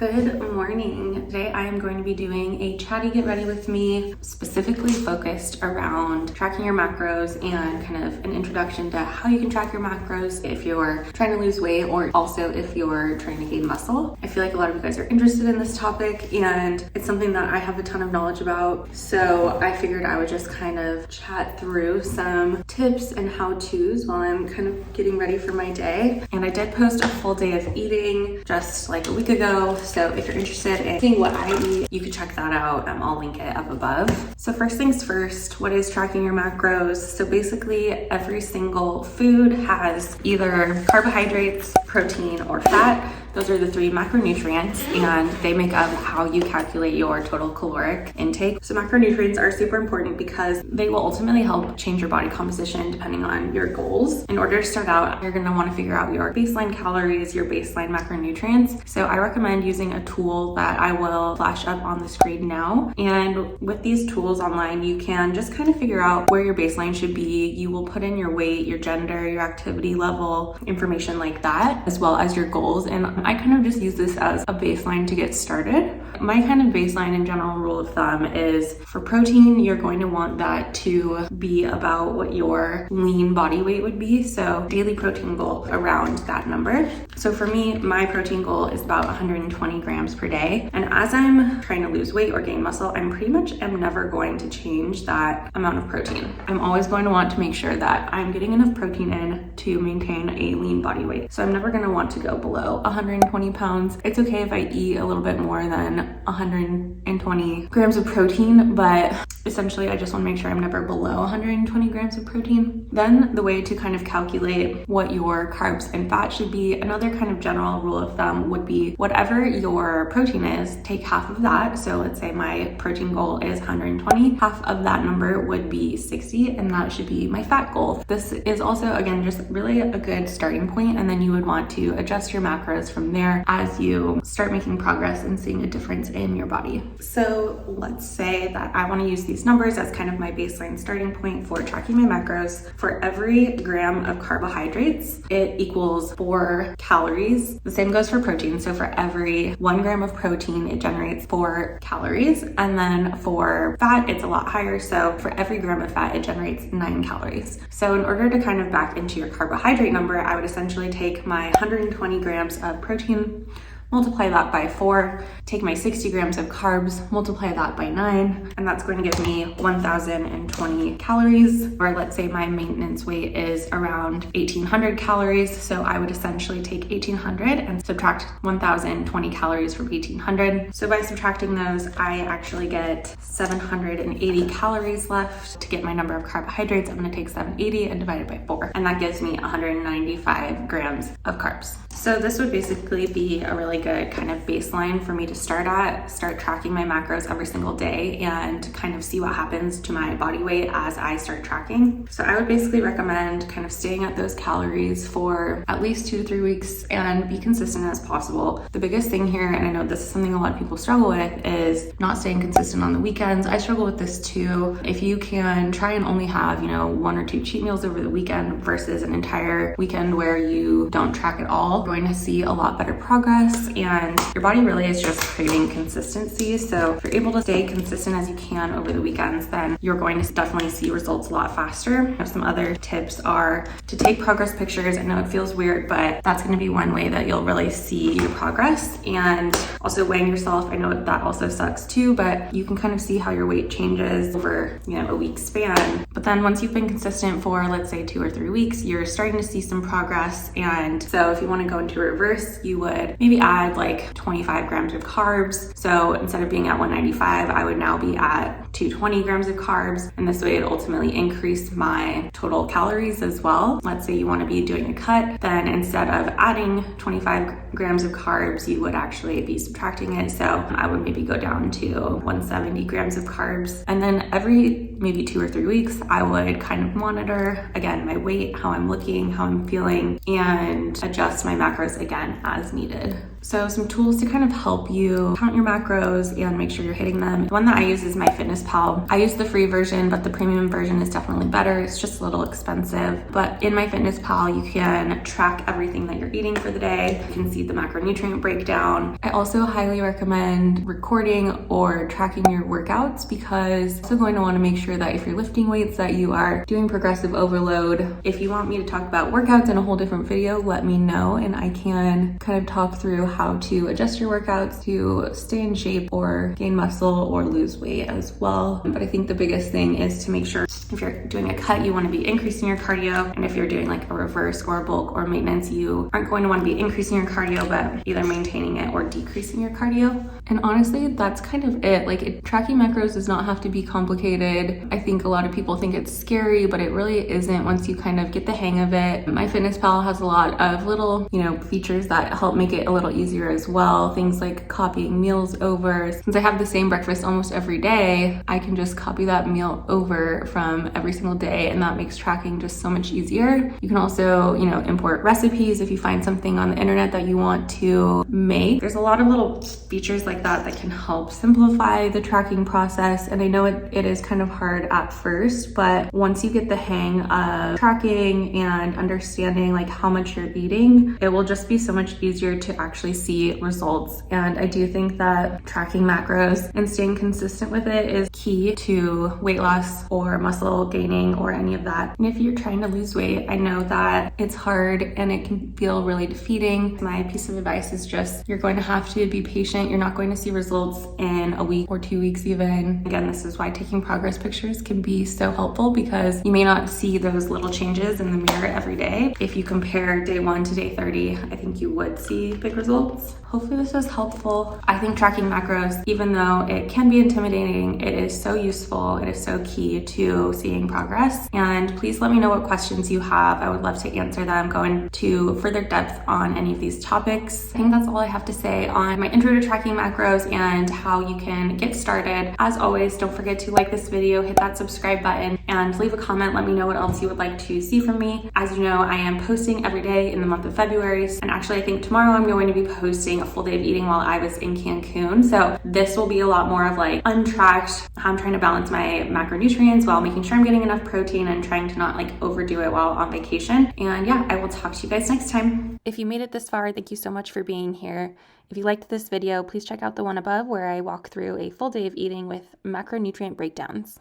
Good morning. Today I am going to be doing a Chatty Get Ready With Me, specifically focused around tracking your macros and kind of an introduction to how you can track your macros if you're trying to lose weight or also if you're trying to gain muscle. I feel like a lot of you guys are interested in this topic and it's something that I have a ton of knowledge about. So I figured I would just kind of chat through some tips and how-tos while I'm kind of getting ready for my day. And I did post a full day of eating just like a week ago. So if you're interested in seeing what I eat, you can check that out. I'll link it up above. So first things first, what is tracking your macros? So basically every single food has either carbohydrates, protein, or fat. Those are the three macronutrients and they make up how you calculate your total caloric intake. So macronutrients are super important because they will ultimately help change your body composition depending on your goals. In order to start out, you're gonna wanna figure out your baseline calories, your baseline macronutrients. So I recommend using a tool that I will flash up on the screen now. And with these tools online, you can just kind of figure out where your baseline should be. You will put in your weight, your gender, your activity level, information like that, as well as your goals. And I kind of just use this as a baseline to get started. My kind of baseline and general rule of thumb is for protein, you're going to want that to be about what your lean body weight would be. So daily protein goal around that number. So for me, my protein goal is about 120 grams per day. And as I'm trying to lose weight or gain muscle, I'm pretty much am never going to change that amount of protein. I'm always going to want to make sure that I'm getting enough protein in to maintain a lean body weight. So I'm never going to want to go below 120 pounds. It's okay if I eat a little bit more than 120 grams of protein, but essentially I just want to make sure I'm never below 120 grams of protein. Then the way to kind of calculate what your carbs and fat should be, another kind of general rule of thumb would be whatever your protein is, take half of that. So let's say my protein goal is 120, half of that number would be 60, and that should be my fat goal. This is also, again, just really a good starting point, and then you would want to adjust your macros from there as you start making progress and seeing a difference in your body. So let's say that I want to use these numbers as kind of my baseline starting point for tracking my macros. For every gram of carbohydrates, it equals 4 calories. The same goes for protein. So for every 1 gram of protein, it generates 4 calories. And then for fat, it's a lot higher. So for every gram of fat, it generates 9 calories. So in order to kind of back into your carbohydrate number, I would essentially take my 120 grams of protein, multiply that by 4, take my 60 grams of carbs, multiply that by 9, and that's going to give me 1,020 calories. Or let's say my maintenance weight is around 1,800 calories. So I would essentially take 1,800 and subtract 1,020 calories from 1,800. So by subtracting those, I actually get 780 calories left. To get my number of carbohydrates, I'm gonna take 780 and divide it by 4. And that gives me 195 grams of carbs. So this would basically be a really good kind of baseline for me to start tracking my macros every single day and kind of see what happens to my body weight as I start tracking. So I would basically recommend kind of staying at those calories for at least 2 to 3 weeks and be consistent as possible. The biggest thing here, and I know this is something a lot of people struggle with, is not staying consistent on the weekends. I struggle with this too. If you can try and only have, 1 or 2 cheat meals over the weekend versus an entire weekend where you don't track at all, you're going to see a lot better progress. And your body really is just craving consistency. So if you're able to stay consistent as you can over the weekends, then you're going to definitely see results a lot faster. Some other tips are to take progress pictures. I know it feels weird, but that's going to be one way that you'll really see your progress. And also weighing yourself. I know that also sucks too, but you can kind of see how your weight changes over, a week span. But then once you've been consistent for, let's say 2 or 3 weeks, you're starting to see some progress. And so if you want to go into reverse, you would maybe add like 25 grams of carbs. So instead of being at 195, I would now be at 220 grams of carbs. And this way it ultimately increased my total calories as well. Let's say you want to be doing a cut, then instead of adding 25 grams of carbs, you would actually be subtracting it. So I would maybe go down to 170 grams of carbs. And then every maybe 2 or 3 weeks, I would kind of monitor again my weight, how I'm looking, how I'm feeling, and adjust my macros again as needed. So some tools to kind of help you count your macros and make sure you're hitting them. The one that I use is MyFitnessPal. I use the free version, but the premium version is definitely better. It's just a little expensive. But in MyFitnessPal, you can track everything that you're eating for the day. You can see see the macronutrient breakdown. I also highly recommend recording or tracking your workouts, because you're also going to want to make sure that if you're lifting weights that you are doing progressive overload. If you want me to talk about workouts in a whole different video, let me know and I can kind of talk through how to adjust your workouts to stay in shape or gain muscle or lose weight as well. But I think the biggest thing is to make sure if you're doing a cut, you want to be increasing your cardio, and if you're doing like a reverse or a bulk or maintenance, you aren't going to want to be increasing your cardio, but either maintaining it or decreasing your cardio. And honestly, that's kind of it. Like, tracking macros does not have to be complicated. I think a lot of people think it's scary, but it really isn't once you kind of get the hang of it. MyFitnessPal has a lot of little, features that help make it a little easier as well. Things like copying meals over. Since I have the same breakfast almost every day, I can just copy that meal over from every single day, and that makes tracking just so much easier. You can also, import recipes if you find something on the internet that you want to make. There's a lot of little features like that can help simplify the tracking process. And I know it is kind of hard at first, but once you get the hang of tracking and understanding like how much you're eating, it will just be so much easier to actually see results. And I do think that tracking macros and staying consistent with it is key to weight loss or muscle gaining or any of that. And if you're trying to lose weight, I know that it's hard and it can feel really defeating. My piece of advice is just, you're going to have to be patient. You're not going to see results in a week or 2 weeks even. Again, this is why taking progress pictures can be so helpful, because you may not see those little changes in the mirror every day. If you compare day 1 to day 30, I think you would see big results. Hopefully this was helpful. I think tracking macros, even though it can be intimidating, it is so useful. It is so key to seeing progress. And please let me know what questions you have. I would love to answer them, go into further depth on any of these topics. I think that's all I have to say on my intro to tracking macros and how you can get started. As always, don't forget to like this video, hit that subscribe button, and leave a comment. Let me know what else you would like to see from me. As you know, I am posting every day in the month of February. And actually, I think tomorrow I'm going to be posting a full day of eating while I was in Cancun. So this will be a lot more of like untracked, how I'm trying to balance my macronutrients while making sure I'm getting enough protein and trying to not like overdo it while on vacation. And yeah, I will talk to you guys next time. If you made it this far, thank you so much for being here. If you liked this video, please check out the one above where I walk through a full day of eating with macronutrient breakdowns.